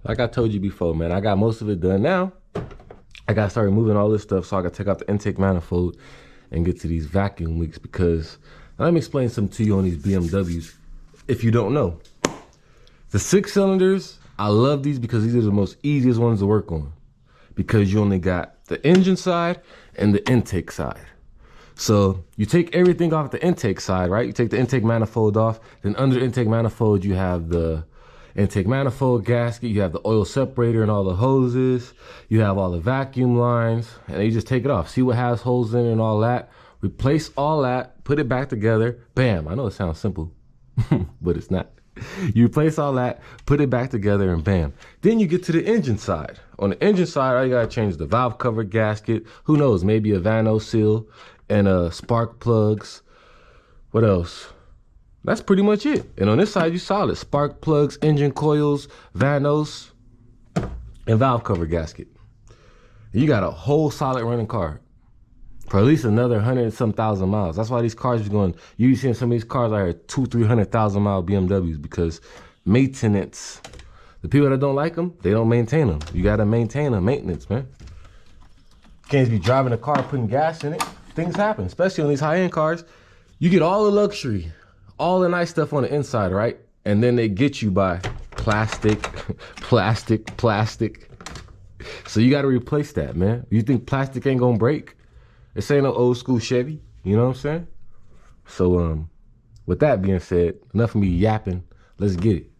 Like I told you before, man, I got most of it done now. I got to start removing all this stuff, so I got to take out the intake manifold and get to these vacuum leaks, because now let me explain something to you on these BMWs if you don't know. The 6 cylinders, I love these because these are the most easiest ones to work on, because you only got the engine side and the intake side. So you take everything off the intake side, right? You take the intake manifold off, then under the intake manifold you have the intake manifold gasket, you have the oil separator and all the hoses, you have all the vacuum lines, and you just take it off. See what has holes in it and all that. Replace all that, put it back together, bam. I know it sounds simple, but it's not. You replace all that, put it back together, and bam. Then you get to the engine side. On the engine side, all you gotta change the valve cover gasket. Who knows, maybe a Vano seal and spark plugs. What else? That's pretty much it. And on this side, you solid. Spark plugs, engine coils, vanos, and valve cover gasket. You got a whole solid running car for at least another 100 and some thousand miles. That's why these cars are going, you seeing some of these cars out here, 200,000-300,000 mile BMWs, because maintenance. The people that don't like them, they don't maintain them. You got to maintain them, maintenance, man. You can't be driving a car, putting gas in it. Things happen, especially on these high-end cars. You get all the luxury, all the nice stuff on the inside, right? And then they get you by plastic, plastic. So you got to replace that, man. You think plastic ain't gonna break? This ain't no old school Chevy, you know what I'm saying? So with that being said, enough of me yapping. Let's get it.